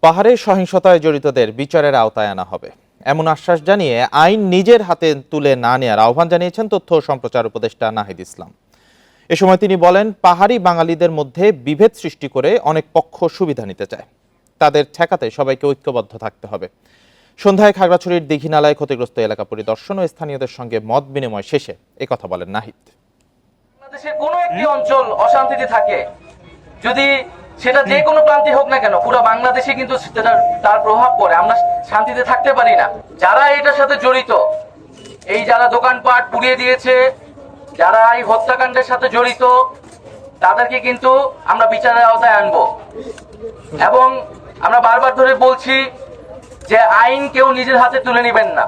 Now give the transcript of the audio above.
পাহাড়ে সহিংসতায় জড়িতদের বিচারের আওতায় আনা হবে এমন আশ্বাস জানিয়ে আইন নিজের হাতে তুলে না নেওয়ার আহ্বান জানিয়েছেন তথ্য ও সম্প্রচার উপদেষ্টা নাহিদ ইসলাম। এ সময় তিনি বলেন, পাহাড়ি বাঙালিদের মধ্যে বিভেদ সৃষ্টি করে অনেক পক্ষ সুবিধা নিতে চায়, তাদের ঠেকাতে সবাইকে ঐক্যবদ্ধ থাকতে হবে। সন্ধ্যায় খাগড়াছড়ির দীঘিনালায় ক্ষতিগ্রস্ত এলাকা পরিদর্শন ও স্থানীয়দের সঙ্গে মত বিনিময় শেষে একথা বলেন নাহিদ। বাংলাদেশের কোনো একটি অঞ্চল অশান্তিতে থাকে, যদি সেটা যে কোনো প্রান্তে হোক না কেন, পুরো বাংলাদেশে কিন্তু তার প্রভাব পড়ে। আমরা শান্তিতে থাকতে পারি না। যারা এটার সাথে জড়িত, এই যারা দোকানপাট পুড়িয়ে দিয়েছে, যারা এই হত্যাকাণ্ডের সাথে জড়িত, তাদেরকে কিন্তু আমরা বিচারের আওতায় আনবো। এবং আমরা বারবার ধরে বলছি যে আইন কেউ নিজের হাতে তুলে নেবেন না।